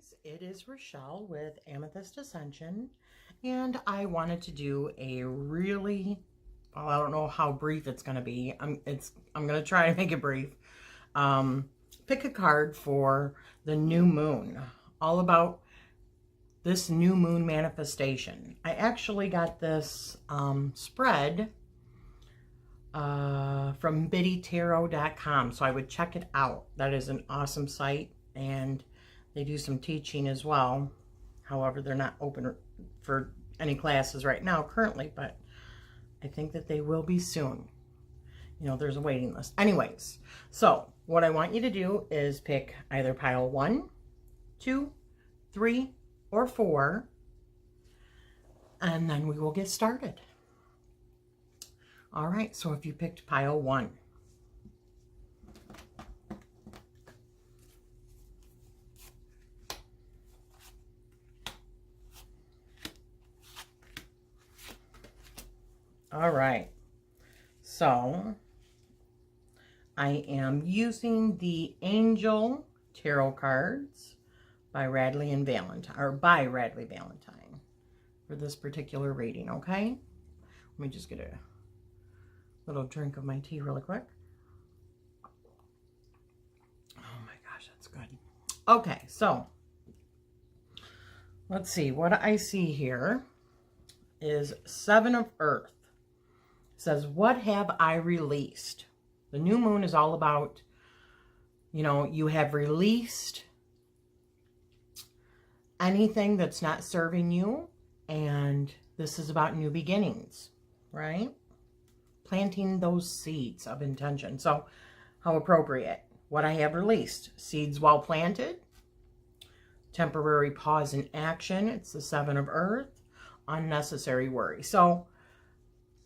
guys, it is Rachele with Amethyst Ascension, and I wanted to do a really, well, I don't know how brief it's going to be. I'm going to try to make it brief. Pick a card for the new moon, all about this new moon manifestation. I actually got this spread from biddytarot.com, so I would check it out. That is an awesome site, and they do some teaching as well. However, they're not open for any classes right now currently, but I think that they will be soon. You know, there's a waiting list. Anyways, so what I want you to do is pick either pile 1, 2, 3, or 4, and then we will get started. All right, so if you picked pile 1, all right, so I am using the Angel Tarot cards by Radley and Valentine, or by Radley Valentine, for this particular reading. Okay, let me just get a little drink of my tea really quick. Oh my gosh, that's good. Okay, so let's see. What I see here is 7 of Earth. It says, what have I released? The new moon is all about, you know, you have released anything that's not serving you, and this is about new beginnings, right? Planting those seeds of intention. So how appropriate. What I have released: seeds well planted, temporary pause in action. It's the 7 of Earth. Unnecessary worry. So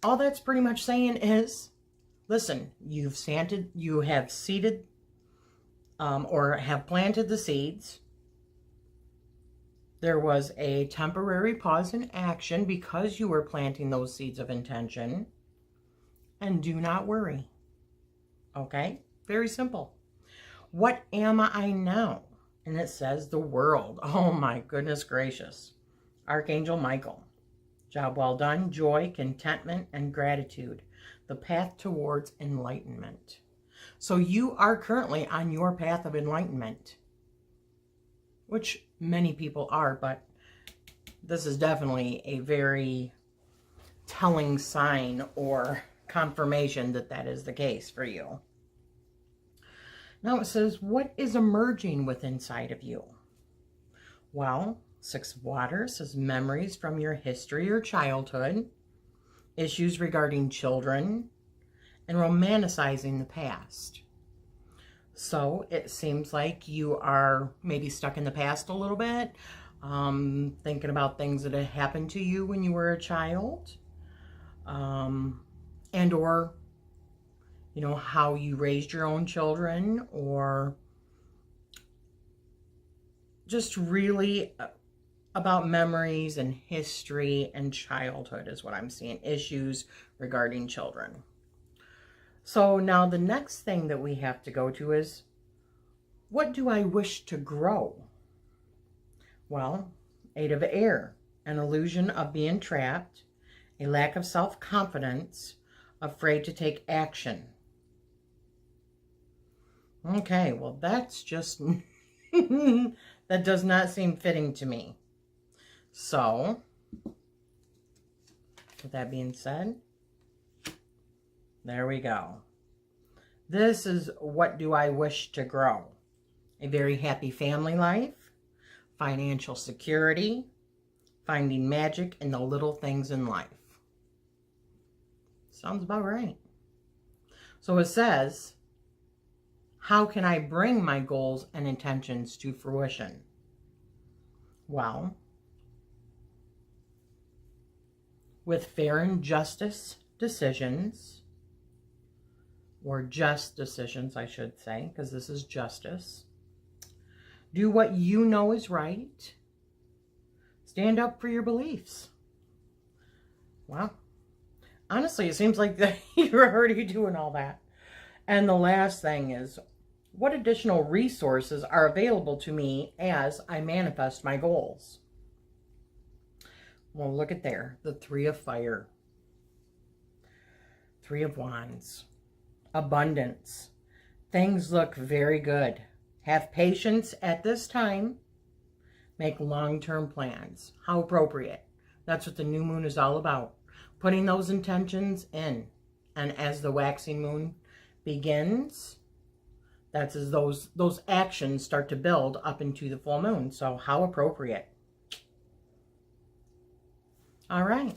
all that's pretty much saying is, listen, you have seeded or have planted the seeds. There was a temporary pause in action because you were planting those seeds of intention. And do not worry. Okay? Very simple. What am I now? And it says the world. Oh my goodness gracious. Archangel Michael. Job well done. Joy, contentment, and gratitude. The path towards enlightenment. So you are currently on your path of enlightenment, which many people are, but this is definitely a very telling sign or confirmation that that is the case for you. Now it says, what is emerging within inside of you? Well, 6 of Water says memories from your history or childhood, issues regarding children, and romanticizing the past. So it seems like you are maybe stuck in the past a little bit, thinking about things that had happened to you when you were a child, and or, you know, how you raised your own children, or just really about memories and history and childhood is what I'm seeing. Issues regarding children. So now the next thing that we have to go to is, what do I wish to grow? Well, 8 of Air, an illusion of being trapped, a lack of self-confidence, afraid to take action. Okay, well that's just, that does not seem fitting to me. So, with that being said, there we go. This is what do I wish to grow? A very happy family life, financial security, finding magic in the little things in life. Sounds about right. So it says, how can I bring my goals and intentions to fruition? Well, with fair and justice decisions, or just decisions, I should say, because this is justice. Do what you know is right. Stand up for your beliefs. Wow. Honestly, it seems like that you're already doing all that. And the last thing is, What additional resources are available to me as I manifest my goals? Well, look at there. The Three of Fire. Three of Wands. Abundance. Things look very good. Have patience at this time. Make long-term plans. How appropriate. That's what the new moon is all about. Putting those intentions in. And as the waxing moon begins, that's as those actions start to build up into the full moon. So how appropriate. All right.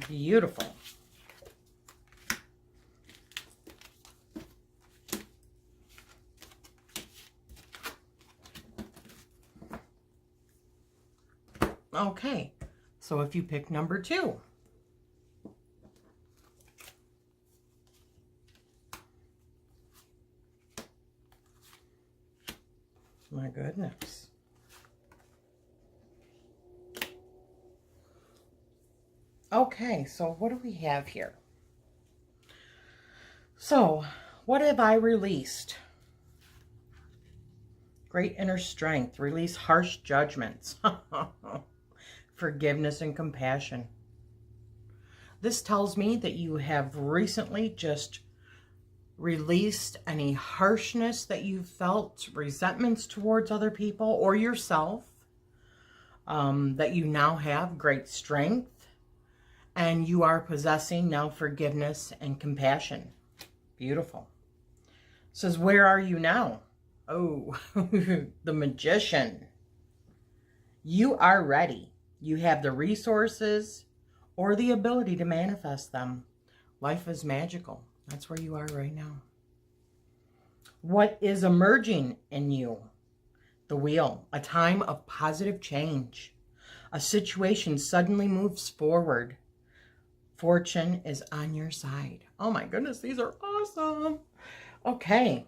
Beautiful. Okay, so if you pick number 2, my goodness. Okay, so what do we have here? So, what have I released? Great inner strength. Release harsh judgments. Forgiveness and compassion. This tells me that you have recently just released any harshness that you felt, resentments towards other people or yourself, that you now have great strength, and you are possessing now forgiveness and compassion. Beautiful. It says, where are you now? Oh, the Magician. You are ready. You have the resources or the ability to manifest them. Life is magical. That's where you are right now. What is emerging in you? The Wheel. A time of positive change. A situation suddenly moves forward. Fortune is on your side. Oh my goodness, these are awesome. Okay.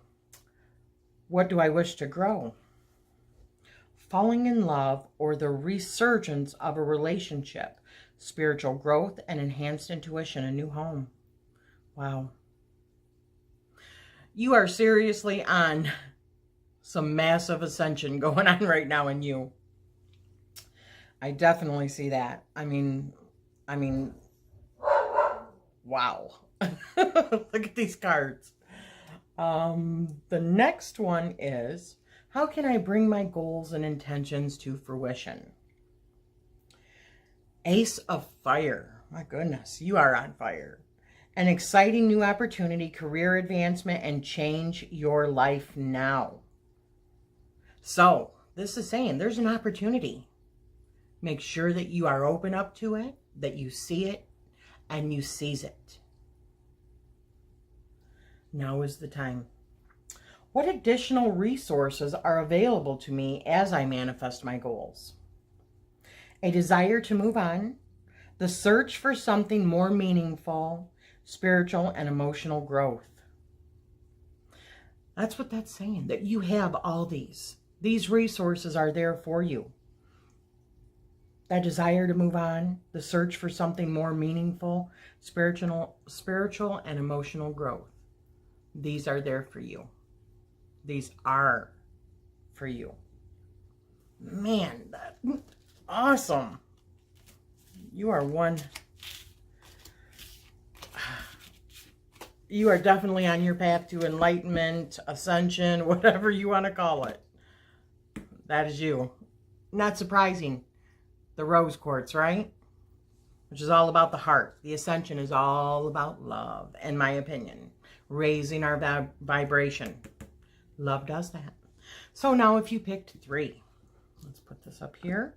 What do I wish to grow? Falling in love or the resurgence of a relationship, spiritual growth and enhanced intuition, a new home. Wow. You are seriously on some massive ascension going on right now in you. I definitely see that. I mean, wow. Look at these cards. The next one is, how can I bring my goals and intentions to fruition? Ace of Fire. My goodness, you are on fire. An exciting new opportunity, career advancement, and change your life now. So, this is saying there's an opportunity. Make sure that you are open up to it, that you see it, and you seize it. Now is the time. What additional resources are available to me as I manifest my goals? A desire to move on, the search for something more meaningful, spiritual and emotional growth. That's what that's saying, that you have all these. These resources are there for you. That desire to move on, the search for something more meaningful, spiritual and emotional growth. These are there for you. These are for you. Man, that's awesome. You are one. You are definitely on your path to enlightenment, ascension, whatever you want to call it. That is you. Not surprising. The rose quartz, right? Which is all about the heart. The ascension is all about love, in my opinion. Raising our vibration. Love does that. So now if you picked 3, let's put this up here.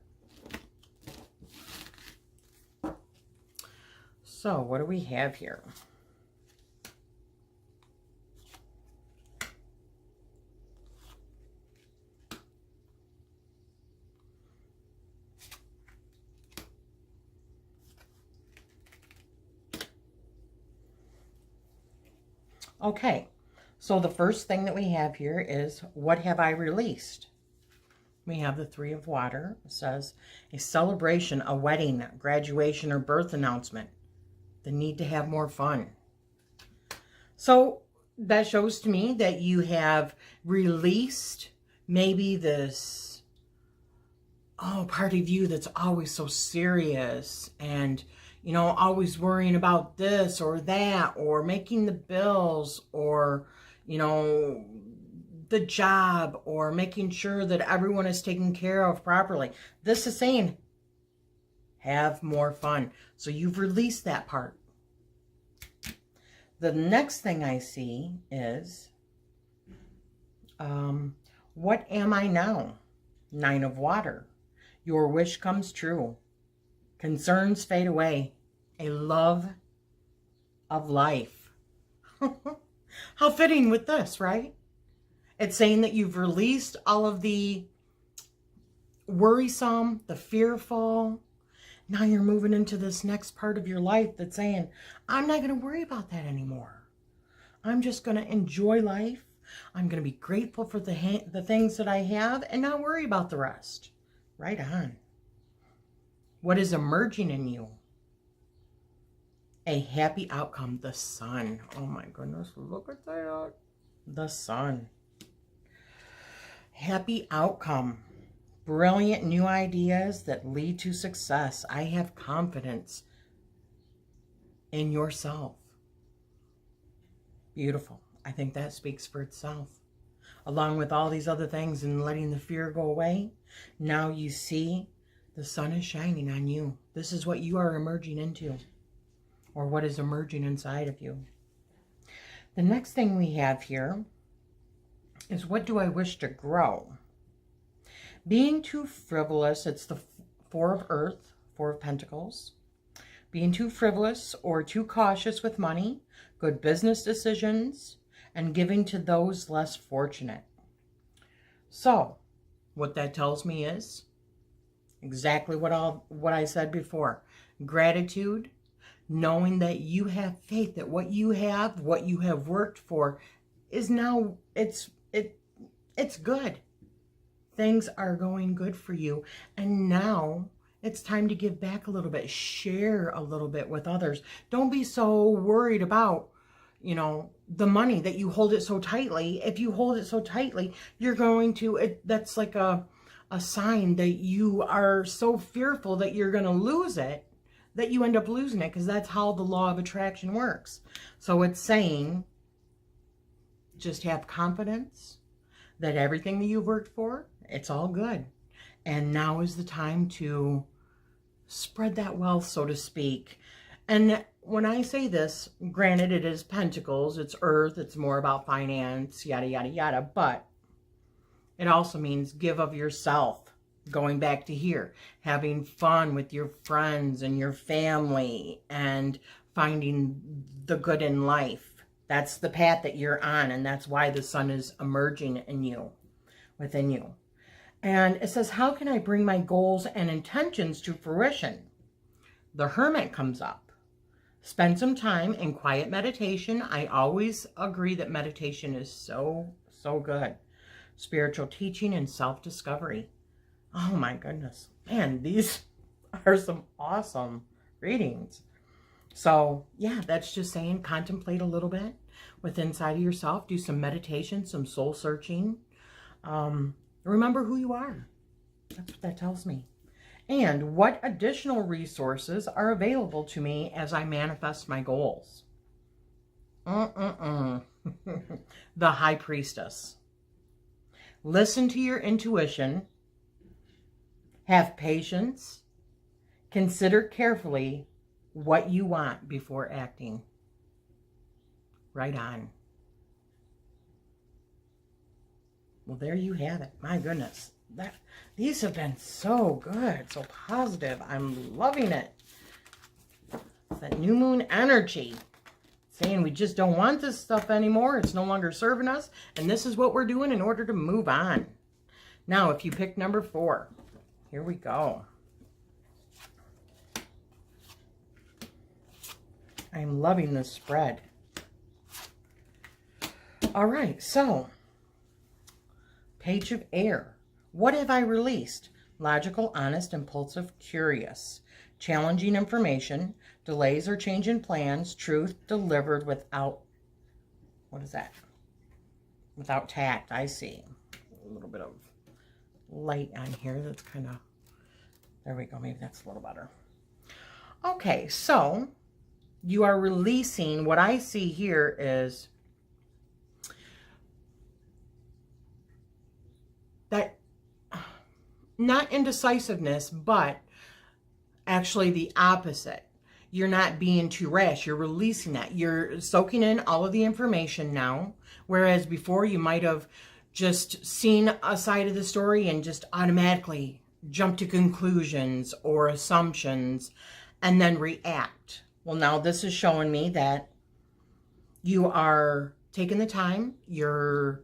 So what do we have here? Okay, so the first thing that we have here is, what have I released? We have the 3 of Water. It says, a celebration, a wedding, graduation, or birth announcement. The need to have more fun. So that shows to me that you have released maybe this, part of you that's always so serious and, always worrying about this or that or making the bills or, the job or making sure that everyone is taken care of properly. This is saying, have more fun. So you've released that part. The next thing I see is, what am I now? 9 of Water. Your wish comes true. Concerns fade away. A love of life. How fitting with this, right? It's saying that you've released all of the worrisome, the fearful. Now you're moving into this next part of your life that's saying, I'm not going to worry about that anymore. I'm just going to enjoy life. I'm going to be grateful for the things that I have and not worry about the rest. Right on. What is emerging in you? A happy outcome. The Sun. Oh my goodness, look at that. The Sun. Happy outcome. Brilliant new ideas that lead to success. I have confidence in yourself. Beautiful. I think that speaks for itself. Along with all these other things and letting the fear go away, now you see the sun is shining on you. This is what you are emerging into, or what is emerging inside of you. The next thing we have here is, what do I wish to grow? Being too frivolous, it's the 4 of Earth, 4 of Pentacles. Being too frivolous or too cautious with money, good business decisions, and giving to those less fortunate. So, what that tells me is exactly what I said before. Gratitude, knowing that you have faith that what you have worked for, is now, it's good. Things are going good for you. And now it's time to give back a little bit, share a little bit with others. Don't be so worried about, the money that you hold it so tightly. If you hold it so tightly, you're going to, that's like a sign that you are so fearful that you're going to lose it, that you end up losing it, because that's how the law of attraction works. So it's saying, just have confidence that everything that you've worked for, it's all good. And now is the time to spread that wealth, so to speak. And when I say this, granted, it is Pentacles, it's Earth, it's more about finance, yada, yada, yada. But it also means give of yourself. Going back to here, having fun with your friends and your family and finding the good in life. That's the path that you're on, and that's why the sun is emerging in you, within you. And it says, how can I bring my goals and intentions to fruition? The Hermit comes up. Spend some time in quiet meditation. I always agree that meditation is so, so good. Spiritual teaching and self-discovery. Oh my goodness. Man, these are some awesome readings. So yeah, that's just saying, contemplate a little bit with inside of yourself. Do some meditation, some soul searching. Remember who you are. That's what that tells me. And what additional resources are available to me as I manifest my goals? The High Priestess. Listen to your intuition. Have patience. Consider carefully what you want before acting. Right on. Well, there you have it. My goodness. These have been so good, so positive. I'm loving it. It's that new moon energy. Saying we just don't want this stuff anymore. It's no longer serving us. And this is what we're doing in order to move on. Now, if you pick number 4, here we go. I'm loving this spread. All right, so Page of Air. What have I released? Logical, honest, impulsive, curious. Challenging information. Delays or change in plans. Truth delivered without What is that? Without tact, I see. A little bit of light on here. That's kind of, there we go. Maybe that's a little better. Okay, so you are releasing, what I see here is that, not indecisiveness, but actually the opposite. You're not being too rash. You're releasing that. You're soaking in all of the information now, whereas before you might have just seen a side of the story and just automatically jump to conclusions or assumptions and then react. Well, now this is showing me that you are taking the time. You're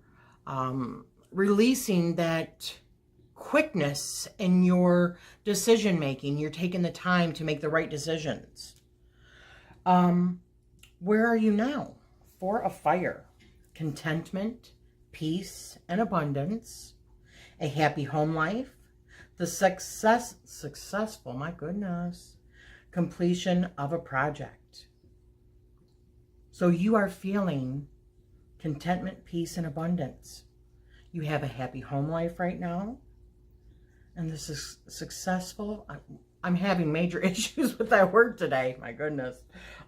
releasing that quickness in your decision making. You're taking the time to make the right decisions. Where are you now? Four of Fire. Contentment, peace, and abundance. A happy home life. The successful, my goodness, completion of a project. So you are feeling contentment, peace, and abundance. You have a happy home life right now. And this is successful. I'm having major issues with that word today. My goodness.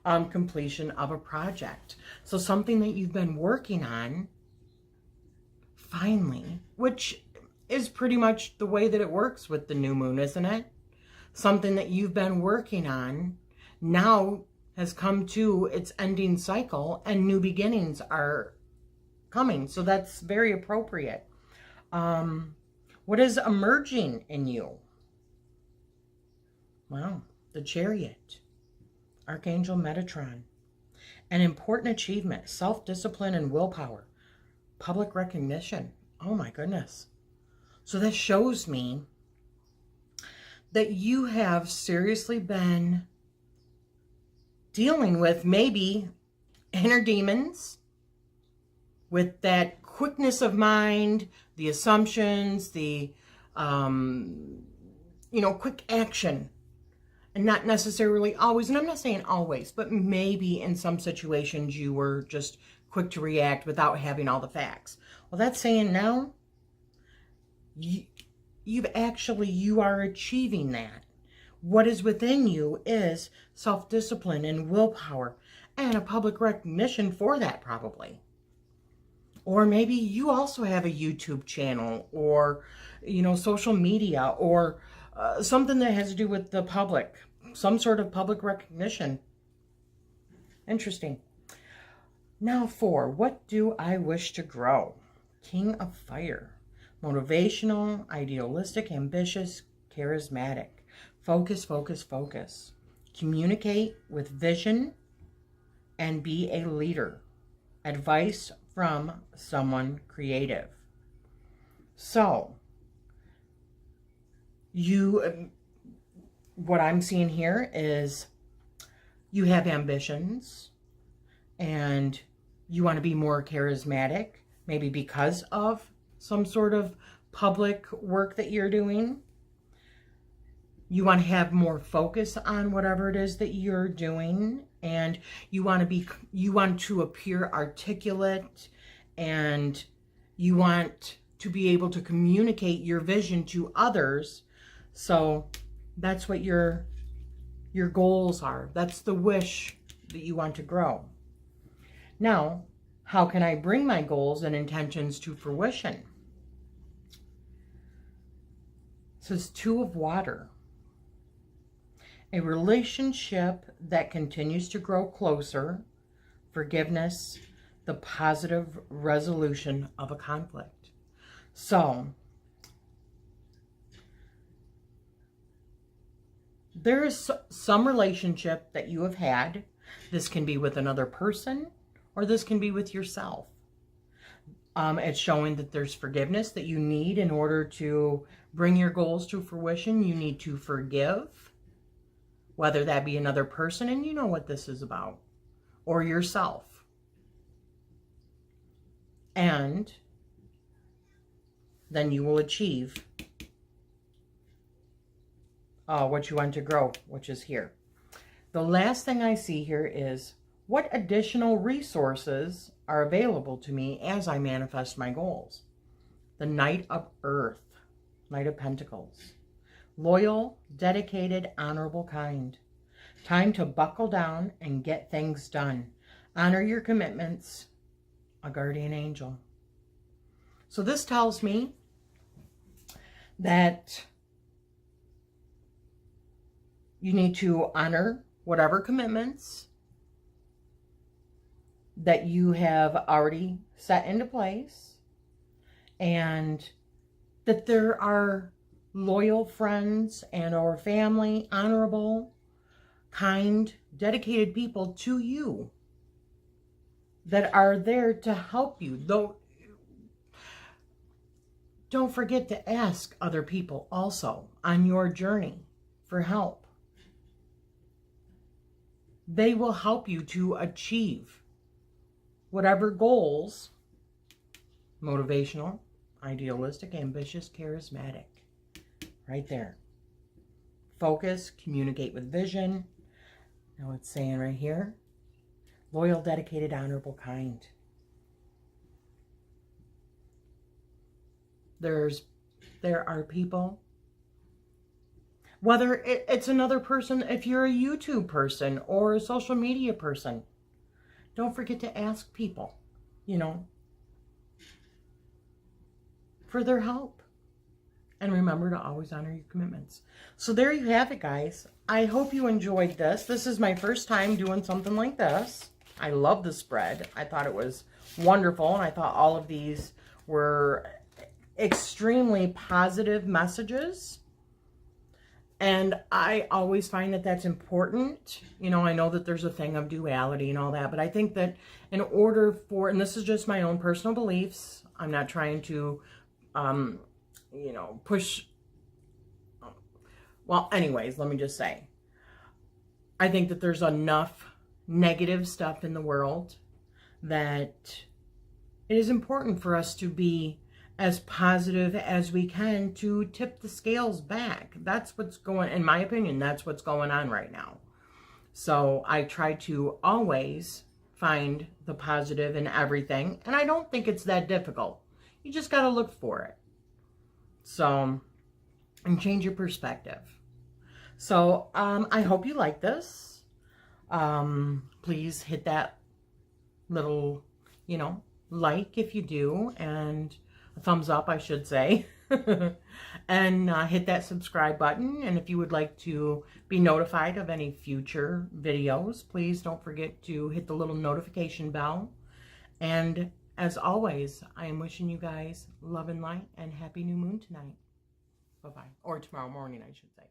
Completion of a project. So something that you've been working on, finally, which is pretty much the way that it works with the new moon, isn't it? Something that you've been working on now has come to its ending cycle and new beginnings are coming. So that's very appropriate. What is emerging in you? Wow, the Chariot, Archangel Metatron, an important achievement, self-discipline and willpower, public recognition. Oh my goodness. So that shows me that you have seriously been dealing with maybe inner demons, with that quickness of mind, the assumptions, the, quick action. And not necessarily always, and I'm not saying always, but maybe in some situations you were just quick to react without having all the facts. Well, that's saying now you are achieving that. What is within you is self-discipline and willpower and a public recognition for that, probably. Or maybe you also have a YouTube channel or, social media or something that has to do with the public, some sort of public recognition. Interesting. Now 4, what do I wish to grow? King of Fire. Motivational, idealistic, ambitious, charismatic. Focus, focus, focus. Communicate with vision and be a leader. Advice from someone creative. So, what I'm seeing here is you have ambitions and you want to be more charismatic, maybe because of some sort of public work that you're doing. You want to have more focus on whatever it is that you're doing, and you want to appear articulate, and you want to be able to communicate your vision to others. So that's what your goals are. That's the wish that you want to grow. Now, how can I bring my goals and intentions to fruition? It says 2 of Water. A relationship that continues to grow closer, forgiveness, the positive resolution of a conflict. So, there is some relationship that you have had. This can be with another person or this can be with yourself. It's showing that there's forgiveness that you need in order to bring your goals to fruition. You need to forgive, whether that be another person, and you know what this is about, or yourself. And then you will achieve what you want to grow, which is here. The last thing I see here is What additional resources are available to me as I manifest my goals? The Knight of Earth, Knight of Pentacles. Loyal, dedicated, honorable, kind. Time to buckle down and get things done. Honor your commitments. A guardian angel. So this tells me that you need to honor whatever commitments that you have already set into place, and that there are loyal friends and or family, honorable, kind, dedicated people to you that are there to help you. Though, don't forget to ask other people also on your journey for help. They will help you to achieve whatever goals, motivational, idealistic, ambitious, charismatic. Right there. Focus, communicate with vision. Now it's saying right here, loyal, dedicated, honorable, kind. There are people, whether it's another person, if you're a YouTube person or a social media person, don't forget to ask people, for their help. And remember to always honor your commitments. So there you have it, guys. I hope you enjoyed this. This is my first time doing something like this. I love the spread. I thought it was wonderful. And I thought all of these were extremely positive messages. And I always find that that's important. I know that there's a thing of duality and all that. But I think that in order for, and this is just my own personal beliefs. I'm not trying to push. Well, anyways, let me just say, I think that there's enough negative stuff in the world that it is important for us to be as positive as we can to tip the scales back. That's what's going, in my opinion, that's what's going on right now. So I try to always find the positive in everything. And I don't think it's that difficult. You just got to look for it. So, and change your perspective. So, I hope you like this. Please hit that little, like if you do, and a thumbs up, I should say. And hit that subscribe button. And if you would like to be notified of any future videos, please don't forget to hit the little notification bell. And as always, I am wishing you guys love and light and happy new moon tonight. Bye-bye. Or tomorrow morning, I should say.